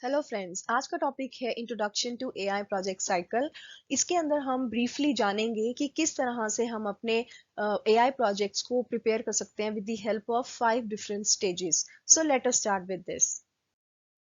Hello friends, आज का topic है introduction to AI project cycle. इसके अंदर हम ब्रीफली जानेंगे कि किस तरह से हम अपने एआई प्रोजेक्ट्स को प्रिपेयर कर सकते हैं with the help of 5 different stages. So let us start with this.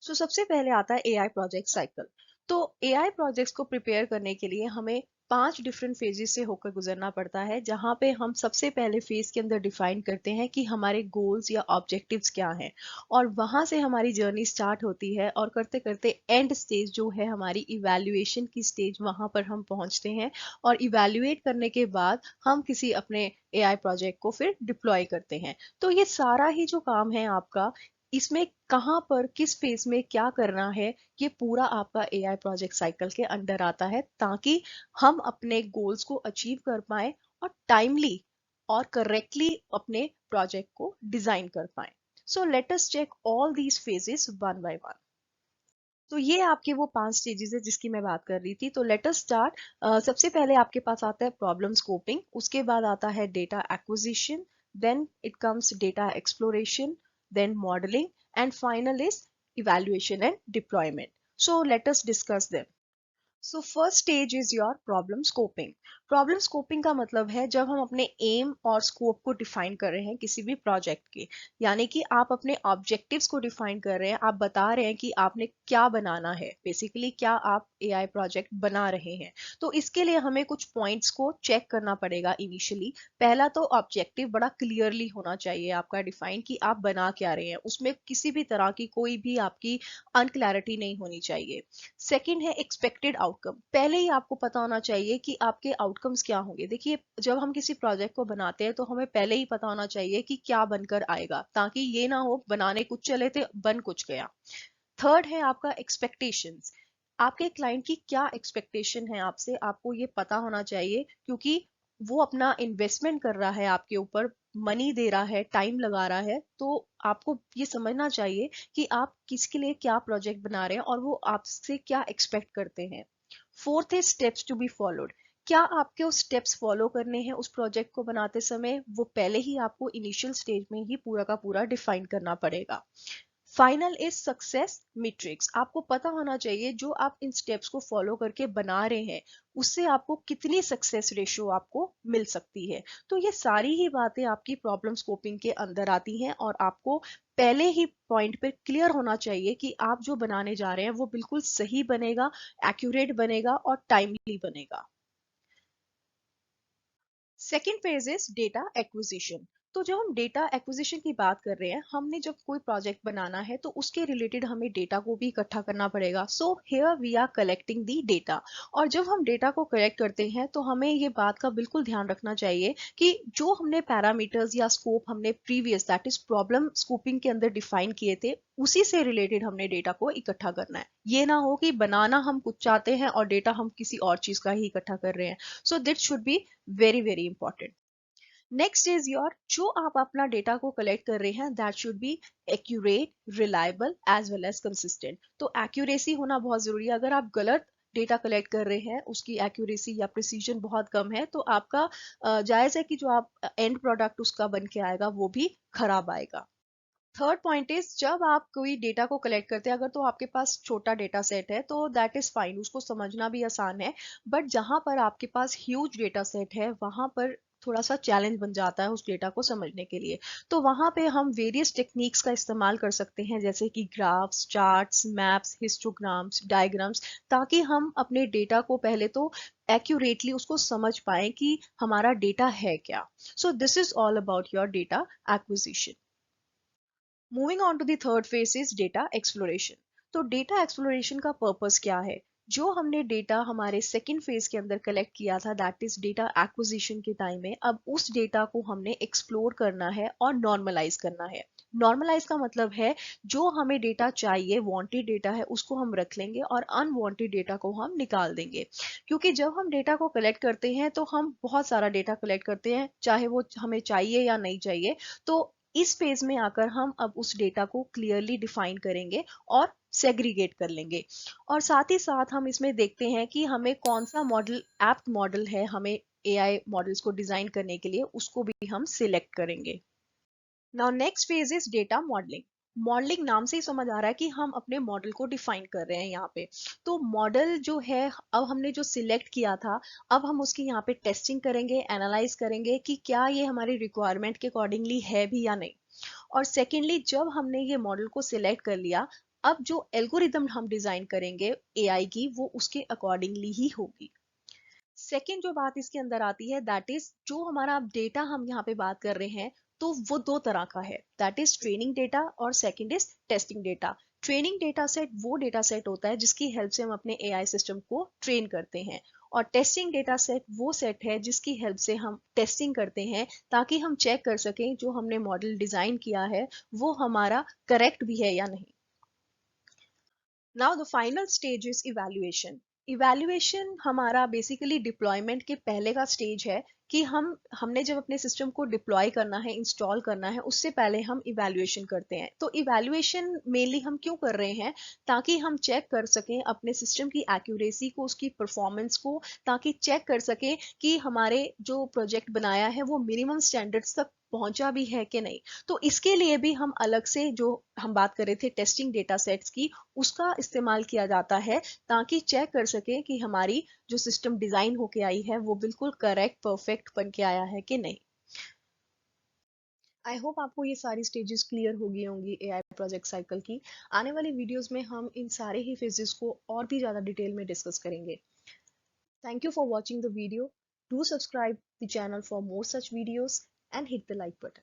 So सबसे पहले आता है एआई प्रोजेक्ट साइकिल। तो एआई प्रोजेक्ट्स को प्रिपेयर करने के लिए हमें 5 डिफरेंट फेजेस से होकर गुजरना पड़ता है, जहाँ पे हम सबसे पहले फेज के अंदर डिफाइन करते हैं कि हमारे गोल्स या ऑब्जेक्टिव्स क्या हैं। और वहाँ से हमारी जर्नी स्टार्ट होती है और करते करते एंड स्टेज जो है हमारी इवैल्यूएशन की स्टेज, वहाँ पर हम पहुँचते हैं। और इवैल्यूएट करने के बाद हम किसी अपने एआई प्रोजेक्ट को फिर डिप्लॉय करते हैं। तो ये सारा ही जो काम है आपका, इसमें कहाँ पर किस फेज में क्या करना है, ये पूरा आपका एआई प्रोजेक्ट साइकिल के अंडर आता है, ताकि हम अपने गोल्स को अचीव कर पाए और टाइमली और करेक्टली अपने प्रोजेक्ट को डिजाइन कर पाए। So let us check all these phases one by one. तो ये आपके वो 5 स्टेजेस है जिसकी मैं बात कर रही थी। तो लेट अस स्टार्ट। सबसे पहले आपके पास आता है प्रॉब्लम स्कोपिंग, उसके बाद आता है data acquisition, then it comes data exploration, then modelling, and final is evaluation and deployment. So let us discuss them. So first stage is your problem scoping. Problem scoping का मतलब है जब हम अपने एम और स्कोप को define कर रहे हैं किसी भी प्रोजेक्ट के। यानी कि आप अपने ऑब्जेक्टिव्स को डिफाइन कर रहे हैं, आप बता रहे हैं कि आपने क्या बनाना है, बेसिकली क्या आप एआई प्रोजेक्ट बना रहे हैं। तो इसके लिए हमें कुछ पॉइंट्स को चेक करना पड़ेगा इनिशियली। पहला तो ऑब्जेक्टिव बड़ा क्लियरली होना चाहिए आपका डिफाइन कि आप बना क्या रहे हैं, उसमें किसी भी तरह की कोई भी आपकी अनक्लैरिटी नहीं होनी चाहिए। सेकंड है एक्सपेक्टेड आउटकम। पहले ही आपको पता होना चाहिए कि आपके आउटकम्स क्या होंगे। देखिए, जब हम किसी प्रोजेक्ट को बनाते हैं तो हमें पहले ही पता होना चाहिए कि क्या बनकर आएगा, ताकि ये ना हो बनाने कुछ चले थे बन कुछ गया। थर्ड है आपका एक्सपेक्टेशंस। आपके क्लाइंट की क्या एक्सपेक्टेशन है आपसे, आपको ये पता होना चाहिए, क्योंकि वो अपना इन्वेस्टमेंट कर रहा है आपके ऊपर, मनी दे रहा है, टाइम लगा रहा है। तो आपको ये समझना चाहिए कि आप किसके लिए क्या प्रोजेक्ट बना रहे हैं और वो आपसे क्या एक्सपेक्ट करते हैं। फोर्थ है स्टेप्स टू बी फॉलोड। क्या आपके उस स्टेप्स फॉलो करने हैं उस प्रोजेक्ट को बनाते समय, वो पहले ही आपको इनिशियल स्टेज में ही पूरा का पूरा डिफाइन करना पड़ेगा। Final is success matrix. आपको पता होना चाहिए जो आप इन स्टेप्स को फॉलो करके बना रहे हैं, उससे आपको कितनी सक्सेस रेशियो आपको मिल सकती है। तो ये सारी ही बातें आपकी प्रॉब्लम स्कोपिंग के अंदर आती हैं, और आपको पहले ही पॉइंट पे क्लियर होना चाहिए कि आप जो बनाने जा रहे हैं वो बिल्कुल सही बनेगा, एक्यूरेट बनेगा और टाइमली बनेगा। Second phase is data acquisition. तो जब हम डेटा एक्विजिशन की बात कर रहे हैं, हमने जब कोई प्रोजेक्ट बनाना है तो उसके रिलेटेड हमें डेटा को भी इकट्ठा करना पड़ेगा। So here we are collecting the data. और जब हम डेटा को कलेक्ट करते हैं तो हमें ये बात का बिल्कुल ध्यान रखना चाहिए कि जो हमने पैरामीटर्स या स्कोप हमने previous, that is problem scoping के अंदर डिफाइन किए थे, उसी से रिलेटेड हमने डेटा को इकट्ठा करना है। ये ना हो कि बनाना हम कुछ चाहते हैं और डेटा हम किसी और चीज का ही इकट्ठा कर रहे हैं। So that should be very very important. Next is your, जो आप अपना डेटा को कलेक्ट कर रहे हैं that should be accurate, reliable as well as consistent. तो एक्यूरेसी होना बहुत जरूरी है। अगर आप गलत डेटा कलेक्ट कर रहे हैं, उसकी एक्यूरेसी या प्रिसीजन बहुत कम है, तो आपका जायज है कि जो आप एंड प्रोडक्ट उसका बन के आएगा वो भी खराब आएगा। थर्ड पॉइंट इज, जब आप कोई डेटा को कलेक्ट करते हैं, अगर तो आपके पास छोटा डेटा सेट है तो दैट इज फाइन, उसको समझना भी आसान है। बट जहां पर आपके पास ह्यूज डेटा सेट है, वहां पर थोड़ा सा चैलेंज बन जाता है उस डेटा को समझने के लिए। तो वहां पे हम वेरियस टेक्निक्स का इस्तेमाल कर सकते हैं, जैसे कि graphs, charts, maps, histograms, diagrams, ताकि हम अपने डेटा को पहले तो एक्यूरेटली उसको समझ पाए कि हमारा डेटा है क्या। So this is all about your data acquisition. Moving on to the third phase is data exploration. तो डेटा एक्सप्लोरेशन का पर्पस क्या है? जो हमने डेटा हमारे सेकेंड फेज के अंदर कलेक्ट किया था, दैट इज डेटा एक्विजिशन के टाइम में, अब उस डेटा को हमने एक्सप्लोर करना है और नॉर्मलाइज करना है। नॉर्मलाइज का मतलब है जो हमें डेटा चाहिए, वांटेड डेटा है, उसको हम रख लेंगे और अनवांटेड डेटा को हम निकाल देंगे। क्योंकि जब हम डेटा को कलेक्ट करते हैं तो हम बहुत सारा डेटा कलेक्ट करते हैं, चाहे वो हमें चाहिए या नहीं चाहिए। तो इस फेज में आकर हम अब उस डेटा को क्लियरली डिफाइन करेंगे और सेग्रीगेट कर लेंगे। और साथ ही साथ हम इसमें देखते हैं कि हमें कौन सा मॉडल एप्ट मॉडल है, हमें एआई मॉडल्स को डिजाइन करने के लिए उसको भी हम सिलेक्ट करेंगे। Now next phase is data modelling. Modelling नाम से ही समझ आ रहा है कि हम अपने मॉडल को डिफाइन कर रहे हैं यहाँ पे। तो मॉडल जो है, अब हमने जो सिलेक्ट किया था, अब हम उसकी यहाँ पे टेस्टिंग करेंगे, एनालाइज करेंगे कि क्या ये हमारी रिक्वायरमेंट के अकॉर्डिंगली है भी या नहीं। और सेकेंडली, जब हमने ये मॉडल को सिलेक्ट कर लिया, अब जो एल्गोरिदम हम डिजाइन करेंगे एआई की, वो उसके अकॉर्डिंगली ही होगी। सेकेंड जो बात इसके अंदर आती है, दैट इज जो हमारा डेटा हम यहाँ पे बात कर रहे हैं, तो वो दो तरह का है, दैट इज ट्रेनिंग डेटा और second is testing data. Training data set वो डेटा सेट होता है जिसकी हेल्प से हम अपने एआई सिस्टम को ट्रेन करते हैं, और टेस्टिंग डेटा सेट वो सेट है जिसकी हेल्प से हम टेस्टिंग करते हैं, ताकि हम चेक कर सकें जो हमने मॉडल डिजाइन किया है वो हमारा करेक्ट भी है या नहीं। Now the final stage is evaluation. Evaluation हमारा बेसिकली डिप्लॉयमेंट के पहले का स्टेज है, कि हमने जब अपने सिस्टम को डिप्लॉय करना है, इंस्टॉल करना है, उससे पहले हम इवैल्यूएशन करते हैं। तो इवैल्यूएशन मेनली हम क्यों कर रहे हैं? ताकि हम चेक कर सकें अपने सिस्टम की एक्यूरेसी को, उसकी परफॉर्मेंस को, ताकि चेक कर सकें कि हमारे जो प्रोजेक्ट बनाया है वो मिनिमम स्टैंडर्ड्स तक पहुंचा भी है कि नहीं। तो इसके लिए भी हम अलग से, जो हम बात कर रहे थे टेस्टिंग डेटा सेट्स की, उसका इस्तेमाल किया जाता है, ताकि चेक कर सके कि हमारी जो सिस्टम डिजाइन होके आई है वो बिल्कुल करेक्ट परफेक्ट बन के आया है कि नहीं। आई होप आपको ये सारी स्टेजेस क्लियर हो गई होंगी एआई प्रोजेक्ट साइकिल की। आने वाली वीडियोस में हम इन सारे ही फेजेस को और भी ज़्यादा डिटेल में डिस्कस करेंगे। Thank you for watching the video. Do subscribe the channel for more such videos and hit the like button.